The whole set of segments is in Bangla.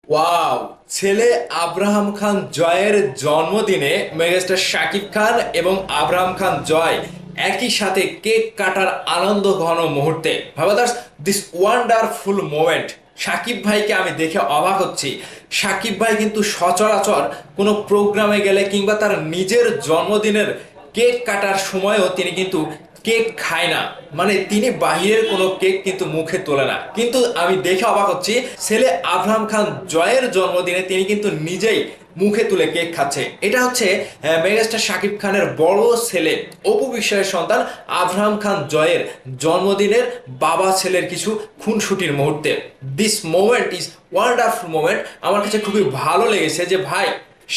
ওয়াও! ছেলে আব্রাহাম খান জয়ের জন্মদিনে মেগাস্টার শাকিব খান এবং আব্রাহাম খান জয় একই সাথে কেক কাটার আনন্দ ঘন মুহূর্তে ভাবাদার্স দিস ওয়ান্ডারফুল মোমেন্ট। শাকিব ভাইকে আমি দেখে অবাক হচ্ছি। শাকিব ভাই কিন্তু সচরাচর কোনো প্রোগ্রামে গেলে কিংবা তার নিজের জন্মদিনের কেক কাটার সময়ও তিনি কিন্তু কেক খায় না, মানে তিনি বাহিরের কোনো কেক কিন্তু মুখে তোলে না। কিন্তু আমি দেখে অবাক হচ্ছি, ছেলে আব্রাহাম খান জয়ের জন্মদিনে তিনি কিন্তু নিজেই মুখে তুলে কেক খাচ্ছে। এটা হচ্ছে মেগাস্টার শাকিব খানের বড় ছেলে অপু বিশ্বাসের সন্তান আব্রাহাম খান জয়ের জন্মদিনের বাবা ছেলের কিছু খুনসুটির মুহূর্তে। This moment is wonderful moment. আমার কাছে খুবই ভালো লেগেছে যে ভাই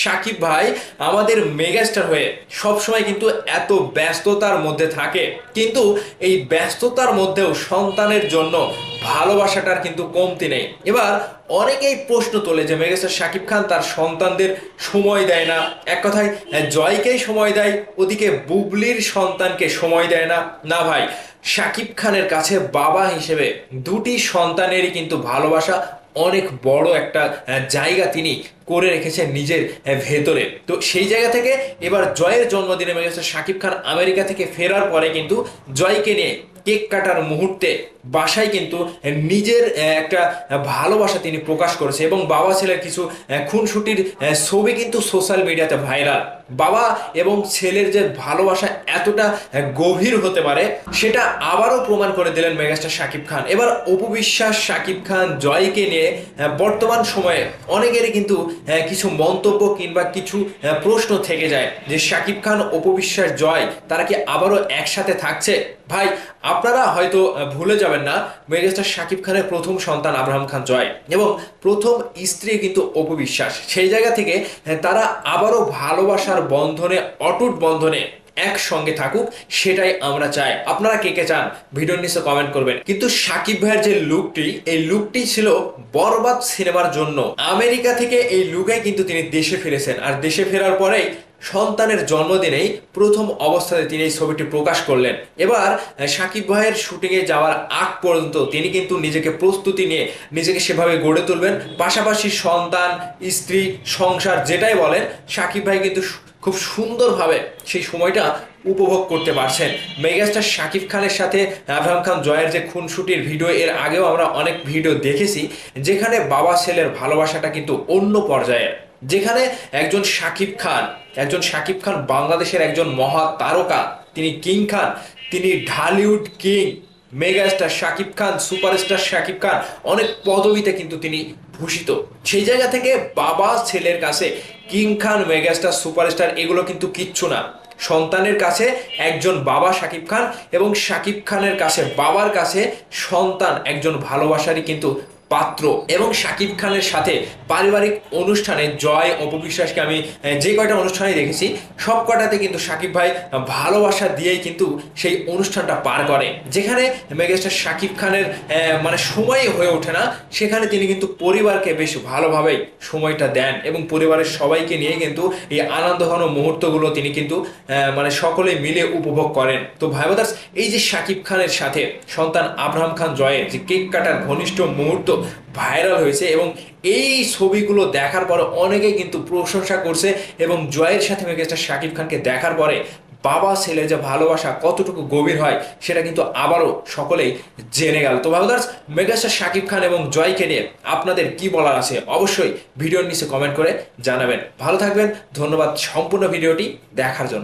সাকিব ভাই আমাদের মেগাস্টার হয়ে সবসময় কিন্তু এত ব্যস্ততার মধ্যে থাকে, কিন্তু এই ব্যস্ততার মধ্যেও সন্তানের জন্য ভালোবাসাটার কিন্তু কমতি নেই। এবার অনেকেই প্রশ্ন তোলে যে মেগাস্টার শাকিব খান তার সন্তানদের সময় দেয় না, এক কথায় জয়কেই সময় দেয়, ওদিকে বুবলির সন্তানকে সময় দেয় না। না ভাই, শাকিব খানের কাছে বাবা হিসেবে দুটি সন্তানেরই কিন্তু ভালোবাসা অনেক বড় একটা জায়গা তিনি করে রেখেছেন নিজের ভেতরে। তো সেই জায়গা থেকে এবার জয়ের জন্মদিনে মেগাস্টার শাকিব খান আমেরিকা থেকে ফেরার পরে কিন্তু জয়কে নিয়ে কেক কাটার মুহূর্তে বাসায় কিন্তু নিজের একটা ভালোবাসা তিনি প্রকাশ করেছে এবং বাবা ছেলের কিছু খুনসুটির ছবি কিন্তু সোশ্যাল মিডিয়াতে ভাইরাল। বাবা এবং ছেলের যে ভালোবাসা এতটা গভীর হতে পারে সেটা আবারও প্রমাণ করে দিলেন মেগাস্টার শাকিব খান। এবার অপু বিশ্বাস শাকিব খান জয়কে নিয়ে বর্তমান সময়ে অনেকেরই কিন্তু কিছু মন্তব্য কিংবা কিছু প্রশ্ন থেকে যায় যে শাকিব খান অপু বিশ্বাস জয় তারা কি আবারও একসাথে থাকছে। ভাই, আপনারা হয়তো ভুলে যাবেন না, মেগাস্টার শাকিব খানের প্রথম সন্তান আব্রাহাম খান জয় এবং প্রথম স্ত্রী কিন্তু অপু বিশ্বাস। সেই জায়গা থেকে তারা আবারও ভালোবাসার বন্ধনে, অটুট বন্ধনে একসঙ্গে থাকুক, সেটাই আমরা চাই। আপনারা কে কে চান ভিডিওর নিচে কমেন্ট করবেন। কিন্তু শাকিব ভাইয়ের যে লুকটি, এই লুকটি ছিল বরবাদ সিনেমার জন্য। আমেরিকা থেকে এই লুকে কিন্তু তিনি দেশে ফিরেছেন, আর দেশে ফেরার পরেই সন্তানের জন্মদিনেই প্রথম অবস্থাতে তিনি এই ছবিটি প্রকাশ করলেন। এবার শাকিব ভাইয়ের শুটিংয়ে যাওয়ার আগ পর্যন্ত তিনি কিন্তু নিজেকে প্রস্তুতি নিয়ে নিজেকে সেভাবে গড়ে তুলবেন। পাশাপাশি সন্তান, স্ত্রী, সংসার যেটাই বলেন, শাকিব ভাই কিন্তু খুব সুন্দরভাবে সেই সময়টা উপভোগ করতে পারছেন। মেগাস্টার শাকিব খানের সাথে আব্রাহাম খান জয়ের যে খুনসুটির ভিডিও, এর আগেও আমরা অনেক ভিডিও দেখেছি যেখানে বাবা ছেলের ভালোবাসাটা কিন্তু অন্য পর্যায়ের। যেখানে একজন শাকিব খান বাংলাদেশের একজন মহা তারকা, তিনি কিং খান, তিনি Dhallywood king. Megastar Shakib Khan, superstar Shakib Khan, অনেক পদবিতে কিন্তু তিনি ভূষিত। সেই জায়গা থেকে বাবা ছেলের কাছে কিং খান, মেগাস্টার, সুপারস্টার এগুলো কিন্তু কিচ্ছু না। সন্তানের কাছে একজন বাবা শাকিব খান এবং শাকিব খানের কাছে বাবার কাছে সন্তান একজন ভালোবাসারই কিন্তু পাত্র। এবং শাকিব খানের সাথে পারিবারিক অনুষ্ঠানে জয় অপবিশ্বাসকে আমি যে কয়টা অনুষ্ঠানে দেখেছি সব কটাতে কিন্তু শাকিব ভাই ভালোবাসা দিয়েই কিন্তু সেই অনুষ্ঠানটা পার করে। যেখানে মেগাস্টার শাকিব খানের মানে সময় হয়ে ওঠে না, সেখানে তিনি কিন্তু পরিবারকে বেশ ভালোভাবেই সময়টা দেন এবং পরিবারের সবাইকে নিয়ে কিন্তু এই আনন্দঘন মুহূর্তগুলো তিনি কিন্তু মানে সকলে মিলে উপভোগ করেন। তো ভাই ব্রাদার্স, এই যে শাকিব খানের সাথে সন্তান আব্রাহাম খান জয়ের যে কেক কাটার ঘনিষ্ঠ মুহূর্ত ভাইরাল হয়েছে এবং এই ছবিগুলো দেখার পরে অনেকেই কিন্তু প্রশংসা করছে এবং জয়ের সাথে মেগাস্টার শাকিব খানকে দেখার পরে বাবা ছেলে যে ভালোবাসা কতটুকু গভীর হয় সেটা কিন্তু আবারও সকলেই জেনে গেল। তো ব্রাদার্স, মেগাস্টার শাকিব খান এবং জয়কে নিয়ে আপনাদের কি বলার আছে অবশ্যই ভিডিওর নিচে কমেন্ট করে জানাবেন। ভালো থাকবেন, ধন্যবাদ সম্পূর্ণ ভিডিওটি দেখার জন্য।